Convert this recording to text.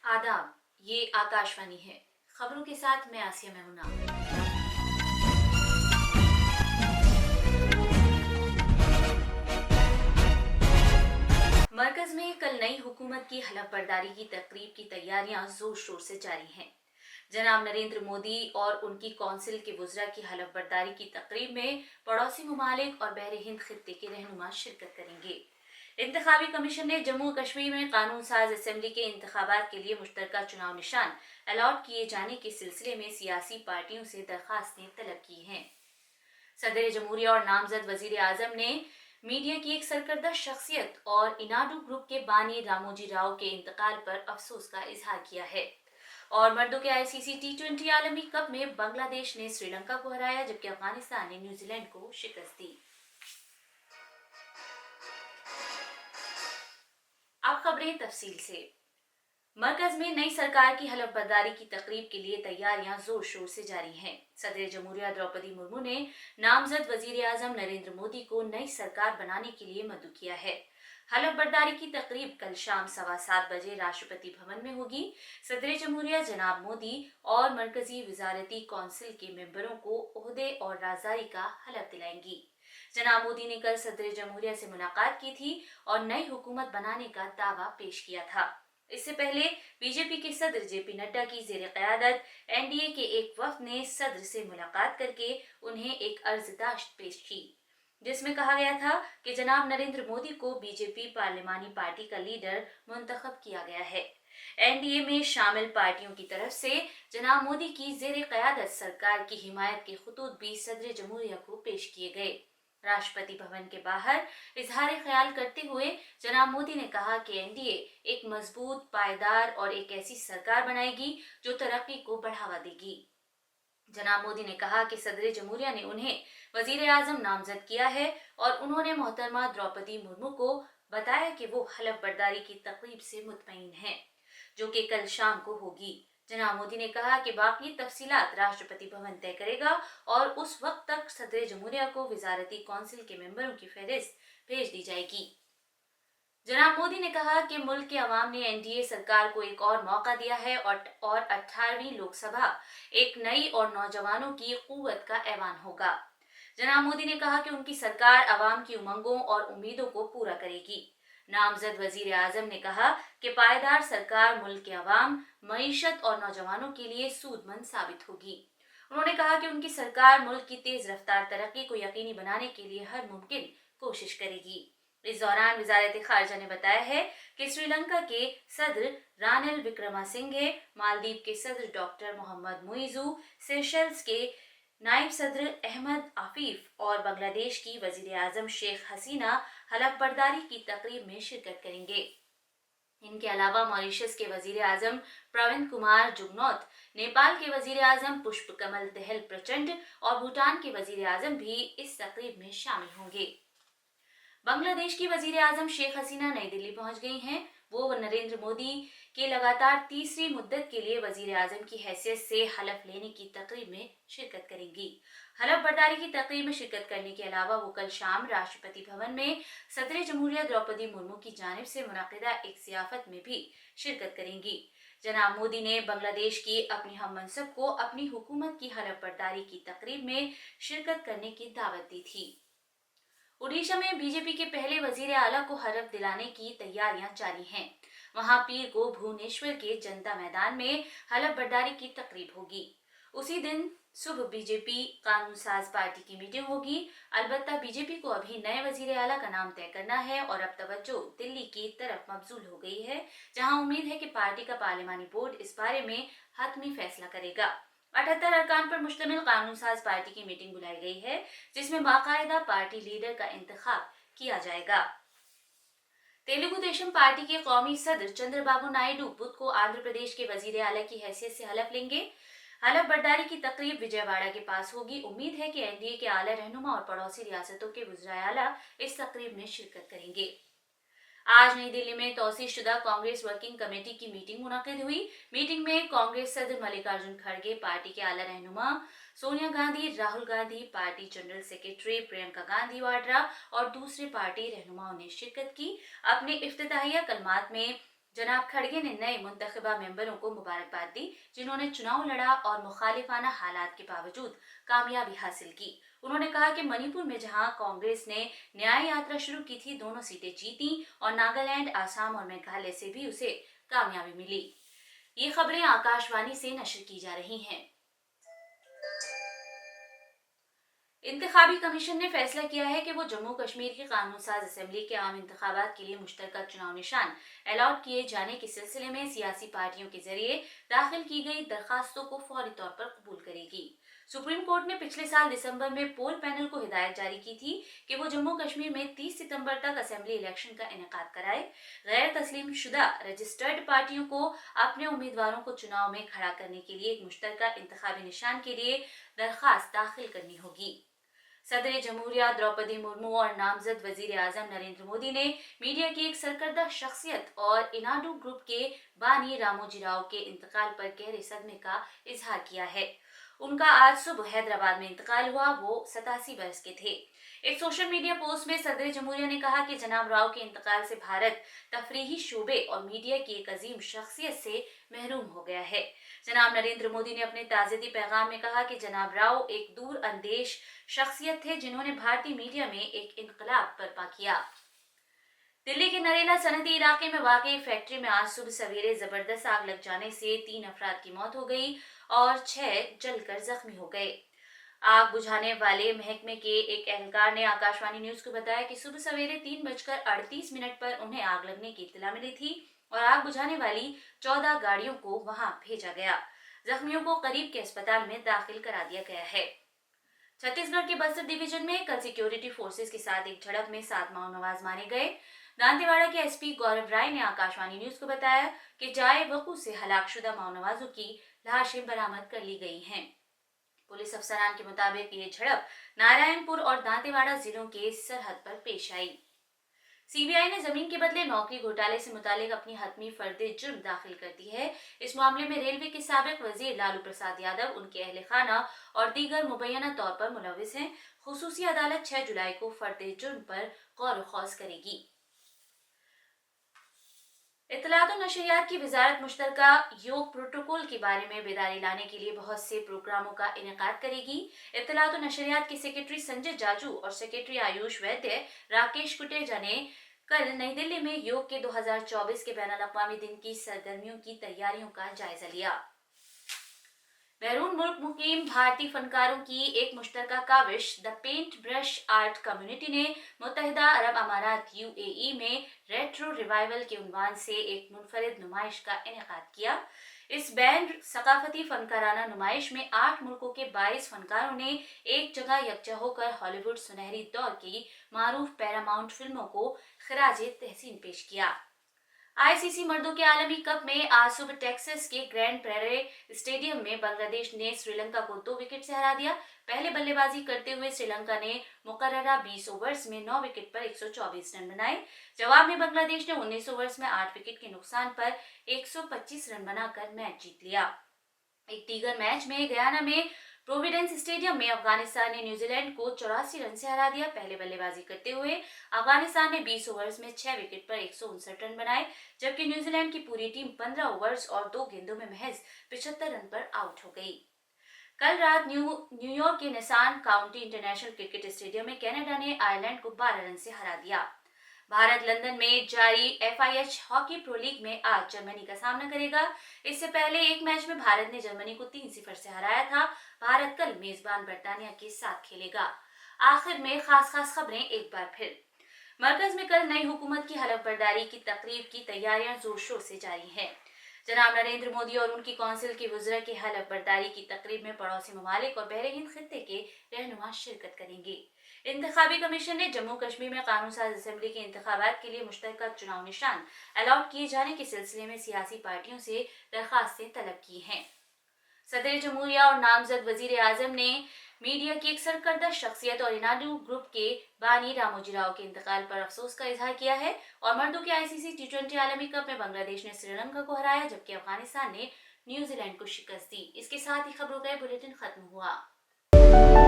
आदाब, ये आकाशवाणी है। खबरों के साथ मैं आसिया मेमुना। मरकज में कल नई हुकूमत की हलफ बर्दारी की तकरीब की तैयारियां जोर शोर से जारी हैं। जनाब नरेंद्र मोदी और उनकी कौंसिल के वुज़रा की हलफ बर्दारी की तकरीब में पड़ोसी ममालिक और बहर हिंद खित्ते के रहनुमा शिरकत करेंगे। इंतखाबी कमीशन ने जम्मू कश्मीर में कानून साज असम्बली के इंतखाबात के लिए मुश्तरका चुनाव निशान अलॉट किए जाने के सिलसिले में सियासी पार्टियों से दरखास्तें तलब की हैं। सदर जमहूरिया और नामजद वजीर आजम ने मीडिया की एक सरकर्दा शख्सियत और इनाडू ग्रुप के बानी रामोजी राव के इंतकाल पर अफसोस का इजहार किया है। और मर्दों के आईसीसी टी20 आलमी कप में बांग्लादेश ने श्रीलंका को हराया, जबकि अफगानिस्तान ने न्यूजीलैंड को शिकस्त दी। अब खबरें तफसील से। मरकज में नई सरकार की हलफ बर्दारी की तकरीब के लिए तैयारियां जोर शोर से जारी हैं। सदर जमहूरिया द्रौपदी मुर्मू ने नामजद वजीर आजम नरेंद्र मोदी को नई सरकार बनाने के लिए मदऊ किया है। हलफ बर्दारी की तकरीब कल शाम 7:15 बजे राष्ट्रपति भवन में होगी। सदर जमहूरिया जनाब मोदी और मरकजी वजारती कौंसिल के मेंबरों को ओहदे और राजदारी का हलफ दिलाएंगी। जनाब मोदी ने कल सदर जमहूरिया से मुलाकात की थी और नई हुकूमत बनाने का दावा पेश किया था। इससे पहले बीजेपी के सदर जेपी नड्डा की जेर क़यादत एनडीए के एक वफ्द ने सदर से मुलाकात करके उन्हें एक अर्जदाश्त पेश की, जिसमें कहा गया था कि जनाब नरेंद्र मोदी को बीजेपी पार्लिमानी पार्टी का लीडर मुंतखब किया गया है। एनडीए में शामिल पार्टियों की तरफ से जनाब मोदी की जेर क़यादत सरकार की हिमायत के खतूत भी सदर जमहूरिया को पेश किए गए। राष्ट्रपति भवन के बाहर इजहार ख्याल करते हुए जनाब मोदी ने कहा कि एनडीए एक मजबूत, पायदार और एक ऐसी सरकार बनाएगी जो तरक्की को बढ़ावा देगी। जनाब मोदी ने कहा कि सदर जमहूरिया ने उन्हें वजीर आजम नामजद किया है और उन्होंने मोहतरमा द्रौपदी मुर्मू को बताया कि वो हलफ बर्दारी की तकरीब से मुतमईन हैं, जो कि कल शाम को होगी। जनाब मोदी ने कहा कि बाकी तफसीलात राष्ट्रपति भवन तय करेगा और उस वक्त तक सदर जमहूरिया को वजारती कौंसिल के मेंबरों की फहरिस्त भेज दी जाएगी। जनाब मोदी ने कहा कि मुल्क के अवाम ने एनडीए सरकार को एक और मौका दिया है और 18वीं लोकसभा एक नई और नौजवानों की कुव्वत का ऐवान होगा। जनाब मोदी ने कहा कि उनकी सरकार अवाम की उमंगों और उम्मीदों को पूरा करेगी। नामजद वजीर आजम ने कहा कि पायदार सरकार मुल्क के अवाम, मईशत और नौजवानों के लिए सूदमंद साबित होगी। उन्होंने कहा कि उनकी सरकार मुल्क की तेज रफ्तार तरक्की को यकीनी बनाने के लिए हर मुमकिन कोशिश करेगी। इस दौरान वजारत खारजा ने बताया है कि श्रीलंका के सदर रानिल विक्रमासिंघे, मालदीव के सदर डॉक्टर मोहम्मद मुइजू, सेशल्स के नायब सदर अहमद आफीफ और बांग्लादेश की वजीर आजम शेख हसीना हलफ बर्दारी की तकरीब में शिरकत करेंगे। इनके अलावा मॉरिशस के वजीर आजम प्रविंद कुमार जुगनौथ, नेपाल के वजीर आजम पुष्प कमल दहल प्रचंड और भूटान के वजीर आजम भी इस तकरीब में शामिल होंगे। बांग्लादेश की वजीर आजम शेख हसीना नई दिल्ली पहुंच गई हैं। वो नरेंद्र मोदी के लगातार तीसरी मुद्दत के लिए वजीर आजम की हैसियत से हलफ लेने की तकरीब में शिरकत करेंगी। हलफ बर्दारी की तकरीब में शिरकत करने के अलावा वो कल शाम राष्ट्रपति भवन में सदर जमहूरिया द्रौपदी मुर्मू की जानिब से मुनक़िदा एक ज़ियाफ़त में भी शिरकत करेंगी। जनाब मोदी ने बांग्लादेश की अपनी हम मनसब को अपनी हुकूमत की हलफ बर्दारी की तकरीब में शिरकत करने की दावत दी थी। ओडिशा में बीजेपी के पहले वजीर आला को हलफ दिलाने की तैयारियां जारी हैं। वहां पीर को भुवनेश्वर के जनता मैदान में हलफ बर्दारी की तकरीब होगी। उसी दिन सुबह बीजेपी कानून साज पार्टी की मीटिंग होगी। अलबत्ता बीजेपी को अभी नए वजीर आला का नाम तय करना है और अब तवज्जो दिल्ली की तरफ मबजूल हो गई है, जहां उम्मीद है कि पार्टी का पार्लिमानी बोर्ड इस बारे में हतमी फैसला करेगा। 78 अरकान पर मुश्तमिल कानून साज पार्टी की मीटिंग बुलाई गई है, जिसमें बाकायदा पार्टी लीडर का इंतखाब किया जाएगा। तेलुगु देशम पार्टी के कौमी सदर चंद्रबाबू नायडू बुध को आंध्र प्रदेश के वजीर आला की हैसियत से हलफ लेंगे। हलफ बर्दारी की तकरीब विजयवाड़ा के पास होगी। उम्मीद है कि एनडीए के आला रहनुमा और पड़ोसी रियासतों के वज़ीर आला इस तकरीब में शिरकत करेंगे। आज नई दिल्ली में तौसीशुदा कांग्रेस वर्किंग कमेटी की मीटिंग मुनक़िद हुई। मीटिंग में कांग्रेस सदर मल्लिकार्जुन खड़गे, पार्टी के आला रहनुमा Sonia Gandhi, Rahul Gandhi, party general secretary Priyanka Gandhi Vadra और दूसरे पार्टी रहनुमाओं ने शिरकत की। अपने इफ्तिताहिया कलमात में जनाब खड़गे ने नए मुंतखबा मेंबरों को मुबारकबाद दी, जिन्होंने चुनाव लड़ा और मुखालिफाना हालात के बावजूद कामयाबी हासिल की। उन्होंने कहा कि मणिपुर में जहां कांग्रेस ने न्याय यात्रा शुरू की थी, दोनों सीटें जीती और नागालैंड, आसाम और मेघालय से भी उसे कामयाबी मिली। ये खबरें आकाशवाणी से नशर की जा रही हैं। इंतखाबी कमीशन ने फैसला किया है कि वो जम्मू कश्मीर की कानून साज असेंबली के आम इंतखाबात के लिए मुश्तरका चुनाव निशान अलॉट किए जाने के सिलसिले में सियासी पार्टियों के जरिए दाखिल की गई दरखास्तों को फौरी तौर पर कबूल करेगी। सुप्रीम कोर्ट ने पिछले साल दिसंबर में पोल पैनल को हिदायत जारी की थी कि वो जम्मू कश्मीर में 30 सितंबर तक असेंबली इलेक्शन का इनेकाद कराए। गैर तस्लीम शुदा रजिस्टर्ड पार्टियों को अपने उम्मीदवारों को चुनाव में खड़ा करने के लिए एक मुश्तरका इंतखाबी निशान के लिए दरखास्त दाखिल करनी होगी। सदर जमहूरिया द्रौपदी मुर्मू और नामजद वजीर आजम नरेंद्र मोदी ने मीडिया की एक सरकर्दा शख्सियत और इनाडू ग्रुप के बानी रामोजी राव के इंतकाल पर गहरे सदमे का इजहार किया है। उनका आज सुबह हैदराबाद में इंतकाल हुआ। वो 87 वर्ष के थे। एक सोशल मीडिया पोस्ट में सदर जमहूरिया ने कहा कि जनाब राव के इंतकाल से भारत तफरीही शोबे और मीडिया की एक अजीम शख्सियत से महरूम हो गया है। जनाब नरेंद्र मोदी ने अपने ताज़ियती पैगाम में कहा कि जनाब राव एक दूर अंदेश शख्सियत थे, जिन्होंने भारतीय मीडिया में एक इनकलाब बर्पा किया। दिल्ली के नरेला सनती इलाके में वाकई फैक्ट्री में आज सुबह सवेरे जबरदस्त आग लग जाने से 3 अफराद की मौत हो गई और 6 जलकर जख्मी हो गए। आग बुझाने वाले महकमे के एक एहलकार ने आकाशवाणी न्यूज को बताया कि सुबह सवेरे 3:38 पर उन्हें आग लगने की इत्तला मिली थी और आग बुझाने वाली 14 गाड़ियों को वहां भेजा गया। जख्मियों को करीब के अस्पताल में दाखिल करा दिया गया है। छत्तीसगढ़ के बस्तर डिवीजन में कल सिक्योरिटी फोर्सेस के साथ एक झड़प में 7 माओनवाज मारे गए। दांतेवाड़ा के एसपी गौरव राय ने आकाशवाणी न्यूज को बताया कि जाए वकू से हलाकशुदा माओनवाजों की लाशें बरामद कर ली गई हैं। पुलिस अफसरान के मुताबिक ये झड़प नारायणपुर और दांतेवाड़ा जिलों के सरहद पर पेश आई। सीबीआई ने जमीन के बदले नौकरी घोटाले से मुतालिक अपनी हतमी फर्द जुर्म दाखिल कर दी है। इस मामले में रेलवे के साबिक वजीर लालू प्रसाद यादव, उनके अहले खाना और दीगर मुबैना तौर पर मुलविस हैं। खुसूसी अदालत 6 जुलाई को फर्द जुर्म पर गौर खौज करेगी। इत्तलात और नशरियात की वजारत मुश्तरका योग प्रोटोकॉल के बारे में बेदारी लाने के लिए बहुत से प्रोग्रामों का इनेकाद करेगी। इत्तलात और नशरियात के सेक्रेटरी संजय जाजू और सेक्रेटरी आयुष वैद्य राकेश कुटेजा ने कल नई दिल्ली में योग के 2024 के बैनुल अक़वामी दिन की सरगर्मियों की तैयारियों का जायजा लिया। बैरून मुल्क मुकीम भारतीय फनकारों की एक मुश्तरका काविश the paint brush art community ने मुत्तहिदा अरब अमारात यूएई में रेट्रो रिवाइवल के उन्वान से एक मुनफरिद नुमाइश का इनेकाद किया। इस बैन सकाफती फनकाराना नुमाइश में 8 मुल्कों के 22 फनकारों ने एक जगह यकजा होकर हॉलीवुड सुनहरी दौर की मारूफ पैरामाउंट फिल्मों को खिराज तहसीन पेश किया। आईसीसी मर्दों के आलमी कप में आज सुबह टेक्सास के ग्रैंड प्रेरे स्टेडियम में बांग्लादेश ने श्रीलंका को 2 विकेट से हरा दिया। पहले बल्लेबाजी करते हुए श्रीलंका ने मुकर्ररा 20 ओवर्स में 9 विकेट पर 124 रन बनाए। जवाब में बांग्लादेश ने 19 ओवर्स में 8 विकेट के नुकसान पर 125 रन बनाकर मैच जीत लिया। एक दीगर मैच में गयाना में प्रोविडेंस स्टेडियम में अफगानिस्तान ने न्यूजीलैंड को 84 रन से हरा दिया। पहले बल्लेबाजी करते हुए अफगानिस्तान ने 20 ओवर्स में 6 विकेट पर 159 रन बनाए, जबकि न्यूजीलैंड की पूरी टीम 15 ओवर्स और 2 गेंदों में महज 75 रन पर आउट हो गई। कल रात न्यूयॉर्क के Nissan county international cricket stadium में कनाडा ने आयरलैंड को 12 रन से हरा दिया। भारत लंदन में जारी FIH हॉकी प्रो लीग में आज जर्मनी का सामना करेगा। इससे पहले एक मैच में भारत ने जर्मनी को 3-0 से हराया था। भारत कल मेजबान बर्तानिया के साथ खेलेगा। आखिर में खास खबरें एक बार फिर। मरकज में कल नई हुकूमत की हलफ बर्दारी की तकरीब की तैयारियां जोर शोर से जारी हैं। जनाब नरेंद्र मोदी और उनकी कौंसिल के वज़रा की हलफ बर्दारी की तकरीब में पड़ोसी ममालिक और बहरे हिंद खित्ते के रहनुमा शिरकत करेंगे। इंतखाबी कमीशन ने जम्मू कश्मीर में कानून साज असेंबली के इंतखाबात के लिए मुश्तरका चुनाव निशान अलॉट किए जाने के सिलसिले में सियासी पार्टियों से दरखास्तें तलब की हैं। सदर जमहूरिया और नामजद वजीर आजम ने मीडिया की एक सरकर्दा शख्सियत और इनाडू ग्रुप के बानी रामोजी राव के इंतकाल पर अफसोस का इजहार किया है। और मर्दों के ICC T20 आलमी कप में बांग्लादेश ने श्रीलंका को हराया, जबकि अफगानिस्तान ने न्यूजीलैंड को शिकस्त दी। इसके साथ ही खबरों का बुलेटिन खत्म हुआ।